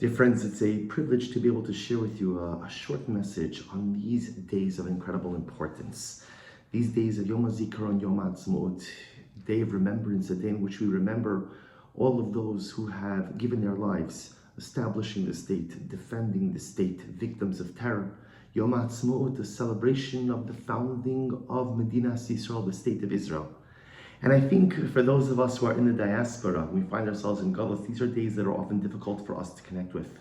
Dear friends, it's a privilege to be able to share with you a short message on these days of incredible importance. These days of Yom Hazikaron, Yom Haatzmaut, day of remembrance, a day in which we remember all of those who have given their lives establishing the state, defending the state, victims of terror. Yom Haatzmaut, a celebration of the founding of Medinas Yisrael, the state of Israel. And I think for those of us who are in the diaspora, we find ourselves in Galus, these are days that are often difficult for us to connect with.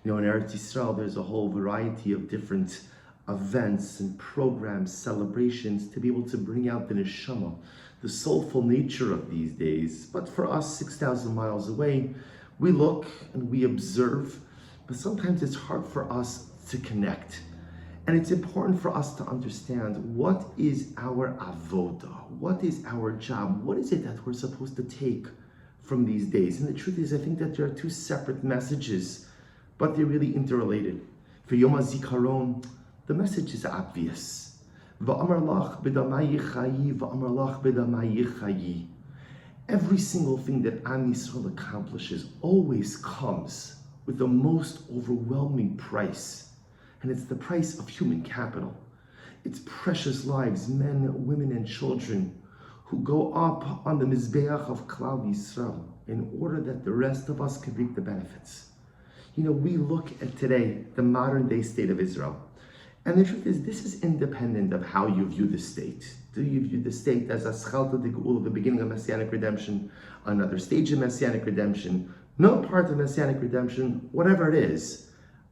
In Eretz Yisrael, there's a whole variety of different events and programs, celebrations, to be able to bring out the neshama, the soulful nature of these days. But for us, 6,000 miles away, we look and we observe, but sometimes it's hard for us to connect. And it's important for us to understand what is our avoda, what is our job, what is it that we're supposed to take from these days. And the truth is, I think that there are two separate messages, but they're really interrelated. For Yom Hazikaron, the message is obvious. Va'amar lach b'damai yichayi, va'amar lach b'damai yichayi. Every single thing that Am Yisrael accomplishes always comes with the most overwhelming price. And it's the price of human capital. It's precious lives, men, women, and children who go up on the Mizbeach of Klal Yisrael in order that the rest of us can reap the benefits. You know, we look at today, the modern day state of Israel. And the truth is, this is independent of how you view the state. Do you view the state as a Schalta de Geula, the beginning of Messianic redemption, another stage of Messianic redemption, no part of Messianic redemption, whatever it is?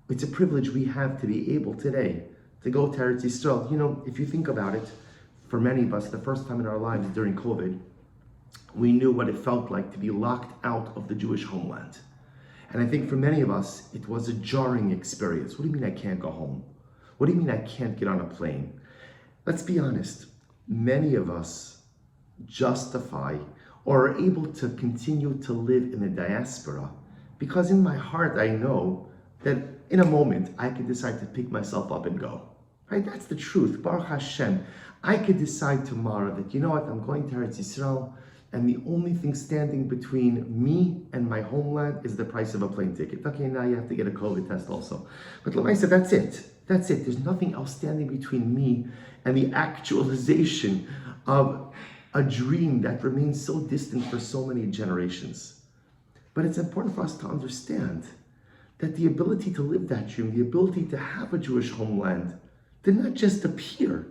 It's a privilege we have to be able today to go to Eretz Yisrael. You know, if you think about it, for many of us, the first time in our lives during COVID, we knew what it felt like to be locked out of the Jewish homeland. And I think for many of us, it was a jarring experience. What do you mean I can't go home? What do you mean I can't get on a plane? Let's be honest. Many of us justify or are able to continue to live in the diaspora because in my heart I know that in a moment I could decide to pick myself up and go. Right? That's the truth. Baruch Hashem. I could decide tomorrow that, you know what, I'm going to Eretz Yisrael, and the only thing standing between me and my homeland is the price of a plane ticket. Okay, now you have to get a COVID test also. But like I said, that's it. That's it. There's nothing else standing between me and the actualization of a dream that remains so distant for so many generations. But it's important for us to understand that the ability to live that dream, the ability to have a Jewish homeland, did not just appear.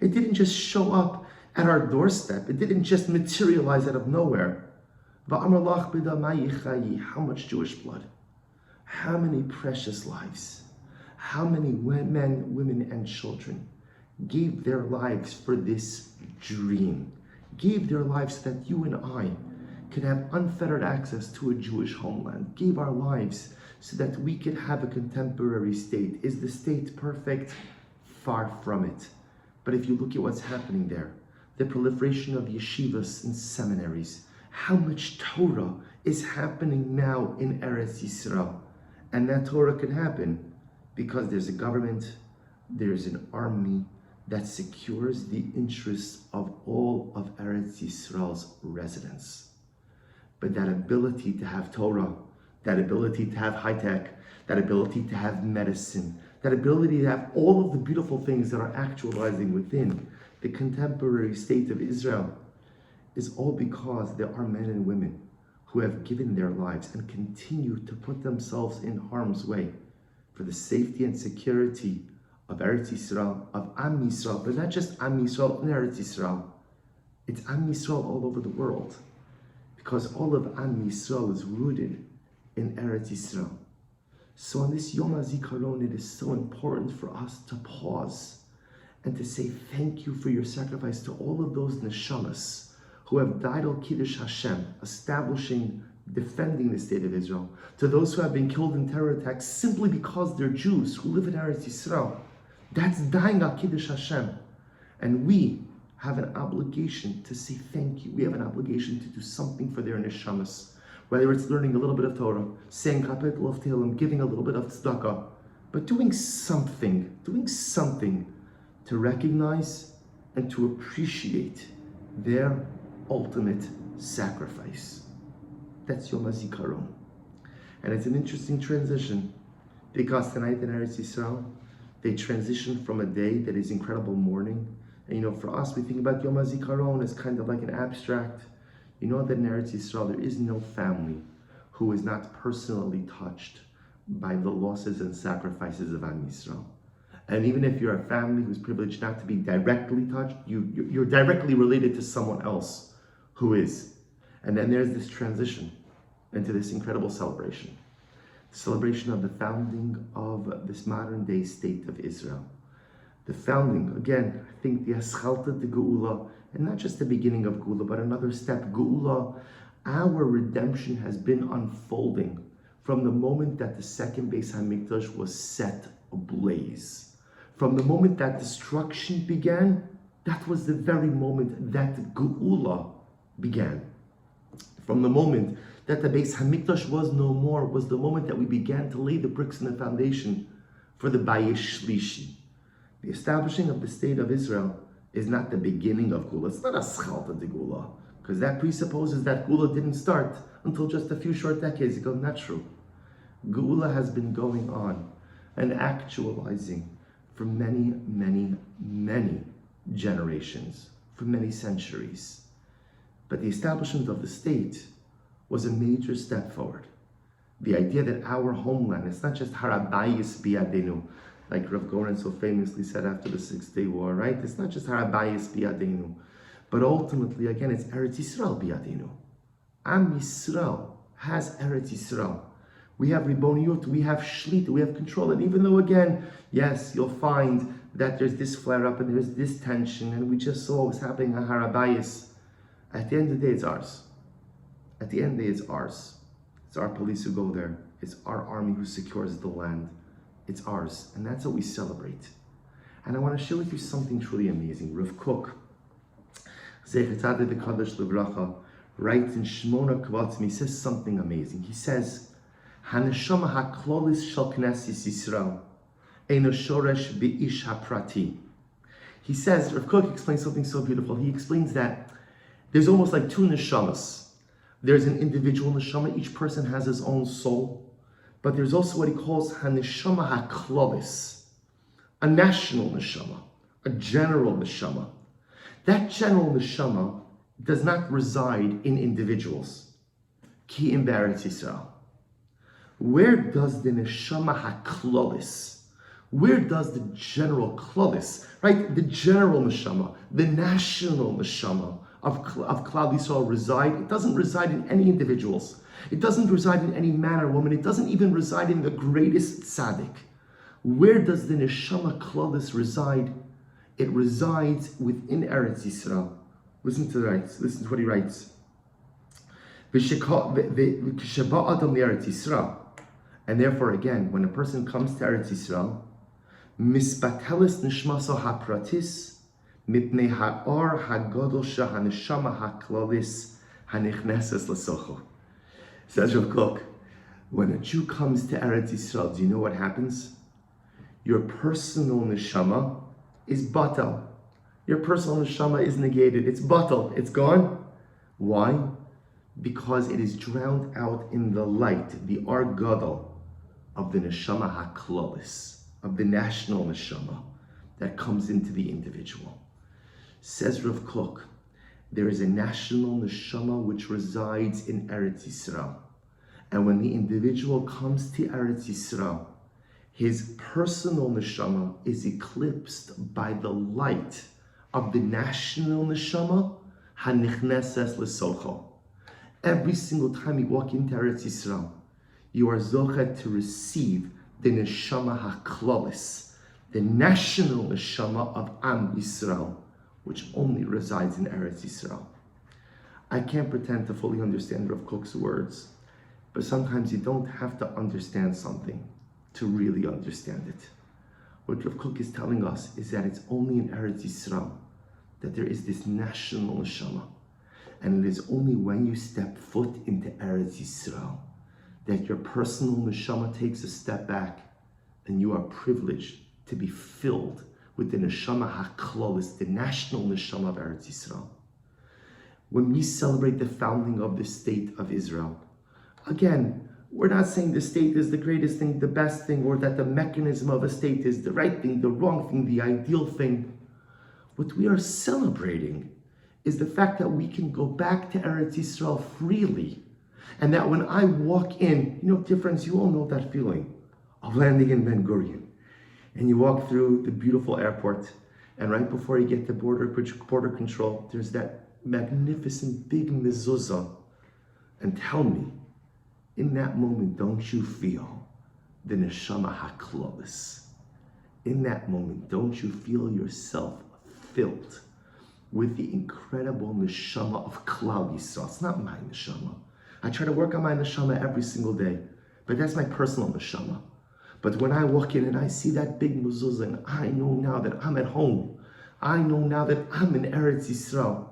It didn't just show up at our doorstep. It didn't just materialize out of nowhere. How much Jewish blood? How many precious lives? How many men, women, and children gave their lives for this dream? Gave their lives so that you and I could have unfettered access to a Jewish homeland? Gave our lives so that we could have a contemporary state. Is the state perfect? Far from it. But if you look at what's happening there, the proliferation of yeshivas and seminaries, how much Torah is happening now in Eretz Yisrael. And that Torah can happen because there's a government, there's an army that secures the interests of all of Eretz Yisrael's residents. But that ability to have Torah, that ability to have high tech, that ability to have medicine, that ability to have all of the beautiful things that are actualizing within the contemporary state of Israel is all because there are men and women who have given their lives and continue to put themselves in harm's way for the safety and security of Eretz Yisrael, of Am Yisrael, but not just Am Yisrael in Eretz Yisrael. It's Am Yisrael all over the world, because all of Am Yisrael is rooted in Eretz Yisrael. So on this Yom HaZikaron, it is so important for us to pause and to say thank you for your sacrifice to all of those neshamas who have died al Kiddush Hashem, establishing, defending the state of Israel, to those who have been killed in terror attacks simply because they're Jews who live in Eretz Yisrael. That's dying al Kiddush Hashem. And we have an obligation to say thank you. We have an obligation to do something for their neshamas. Whether it's learning a little bit of Torah, saying kapitel of Tehillim, giving a little bit of tzedakah, but doing something to recognize and to appreciate their ultimate sacrifice. That's Yom HaZikaron. And it's an interesting transition because tonight in Eretz Yisrael, they transition from a day that is incredible mourning. And for us, we think about Yom Hazikaron as kind of like an abstract. You know that in Eretz Yisrael, there is no family who is not personally touched by the losses and sacrifices of Am Yisrael. And even if you're a family who's privileged not to be directly touched, you're directly related to someone else who is. And then there's this transition into this incredible celebration. The celebration of the founding of this modern day state of Israel. The founding, again, I think the Eschalta de Geula, and not just the beginning of Geula, but another step, Geula. Our redemption has been unfolding from the moment that the second Beis HaMikdash was set ablaze. From the moment that destruction began, that was the very moment that Geula began. From the moment that the Beis HaMikdash was no more, was the moment that we began to lay the bricks in the foundation for the Bayis Shlishi. The establishing of the state of Israel is not the beginning of Geula. It's not a Schalta de Geula, because that presupposes that Geula didn't start until just a few short decades ago. Not true. Geula has been going on and actualizing for many, many, many generations, for many centuries. But the establishment of the state was a major step forward. The idea that our homeland, it's not just Harabayis Biyadenu, like Rav Goren so famously said after the 6-Day War, right? It's not just Harabayis Biyadenu, but ultimately, again, it's Eretz Yisrael Biyadenu. Am Yisrael has Eretz Yisrael. We have Riboniyut, we have Shlita, we have control. And even though, again, yes, you'll find that there's this flare-up and there's this tension, and we just saw what was happening at Harabayis, at the end of the day, it's ours. At the end of the day, it's ours. It's our police who go there. It's our army who secures the land. It's ours. And that's what we celebrate. And I want to share with you something truly amazing. Rav Kook, Zecher Tzaddik V'Kadosh Livracha, writes in Shmona Kvatzim, he says something amazing. He says, Haneshama haklolis shel Knesset Yisrael, eino shoresh b'ish haprati. He says, Rav Kook explains something so beautiful. He explains that there's almost like two neshamas. There's an individual neshama, each person has his own soul, but there's also what he calls haneshama haklolis, a national neshama, a general neshama. That general neshama does not reside in individuals. Ki im be'eretz Yisrael. Where does the neshama haklolis, where does the general klolis, right, the general neshama, the national neshama of Klal Yisrael reside? It doesn't reside in any individuals. It doesn't reside in any man or woman. It doesn't even reside in the greatest tzaddik. Where does the neshama klolis reside? It resides within Eretz Yisrael. Listen to what he writes. And therefore, again, when a person comes to Eretz Yisrael, misbatelis nishmaso hapratis mipnei ha'or hagadol shehaneshama haklalis hanichneses lesocho. Says Rav Kook, when a Jew comes to Eretz Yisrael, do you know what happens? Your personal neshama is batal. Your personal neshama is negated. It's batal. It's gone. Why? Because it is drowned out in the light, the Or Gadol of the neshama haklalis, of the national neshama that comes into the individual. Says Rav Kook, there is a national neshama which resides in Eretz Yisrael. And when the individual comes to Eretz Yisrael, his personal neshama is eclipsed by the light of the national neshama, hanichneses lesocho. Every single time you walk into Eretz Yisrael, you are zochet to receive the neshama haklalis, the national neshama of Am Yisrael, which only resides in Eretz Yisrael. I can't pretend to fully understand Rav Kook's words, but sometimes you don't have to understand something to really understand it. What Rav Kook is telling us is that it's only in Eretz Yisrael that there is this national neshama. And it is only when you step foot into Eretz Yisrael that your personal neshama takes a step back and you are privileged to be filled with the neshama haklalis, the national neshama of Eretz Yisrael. When we celebrate the founding of the state of Israel, again, We're not saying the state is the greatest thing, the best thing, or that the mechanism of a state is the right thing, the wrong thing, the ideal thing. What we are celebrating is the fact that we can go back to Eretz Yisrael freely. And that when I walk in, difference, you all know that feeling of landing in Ben Gurion. And you walk through the beautiful airport, and right before you get to border control, there's that magnificent big mezuzah. And tell me, in that moment, don't you feel the neshama haklobis? In that moment, don't you feel yourself filled with the incredible neshama of Klal Yisrael? It's not my neshama. I try to work on my neshama every single day, but that's my personal neshama. But when I walk in and I see that big mezuzah, and I know now that I'm at home, I know now that I'm in Eretz Yisrael,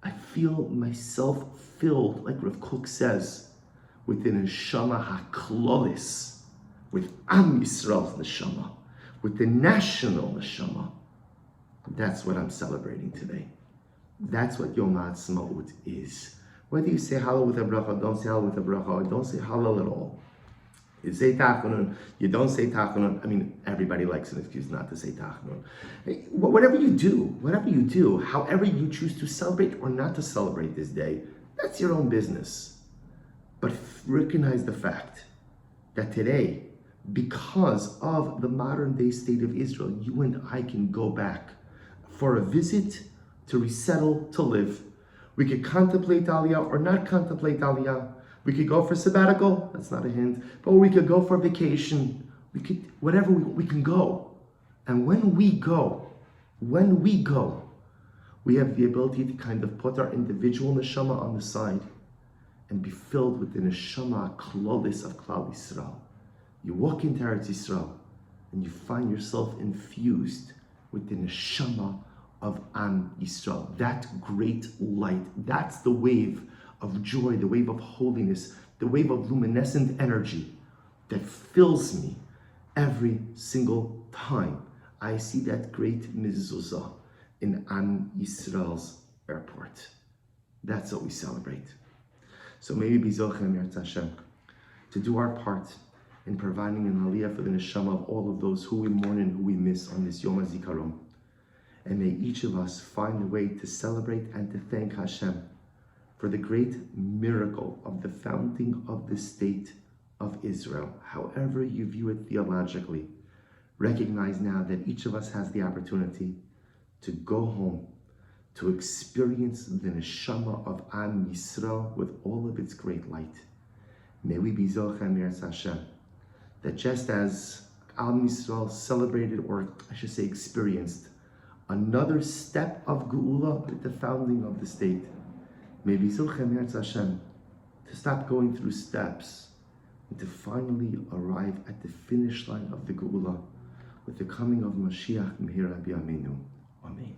I feel myself filled, like Rav Kook says, with the neshama haklolis, with Am Yisrael's neshama, with the national neshama. That's what I'm celebrating today. That's what Yom Haatzmaut is. Whether you say Hallel with a bracha, don't say Hallel with a bracha, or don't say Hallel at all. You say Tachanun, you don't say Tachanun. I mean, everybody likes an excuse not to say Tachanun. Whatever you do, however you choose to celebrate or not to celebrate this day, that's your own business. But recognize the fact that today, because of the modern day state of Israel, you and I can go back for a visit, to resettle, to live. We could contemplate Aliyah or not contemplate Aliyah. We could go for sabbatical, that's not a hint, but we could go for vacation. We could, whatever we can go. And when we go, we have the ability to kind of put our individual neshama on the side and be filled with the neshama klolis of Klal Yisrael. You walk into Eretz Yisrael and you find yourself infused with the neshama of Am Yisrael. That great light, that's the wave of joy, the wave of holiness, the wave of luminescent energy that fills me every single time I see that great mezuzah in Am Yisrael's airport. That's what we celebrate. So maybe be zochem Yirtzeh Hashem to do our part in providing an aliyah for the neshama of all of those who we mourn and who we miss on this Yom Hazikaron. And may each of us find a way to celebrate and to thank Hashem for the great miracle of the founding of the state of Israel. However you view it theologically, recognize now that each of us has the opportunity to go home, to experience the neshama of Am Yisrael with all of its great light. May we be zochem Yirtzeh Hashem, that just as Am Yisrael celebrated, or I should say experienced, another step of Geula with the founding of the state, may be zochem Yirtzeh Hashem to stop going through steps and to finally arrive at the finish line of the Geula with the coming of Mashiach Mehira B'Yameinu. Amen.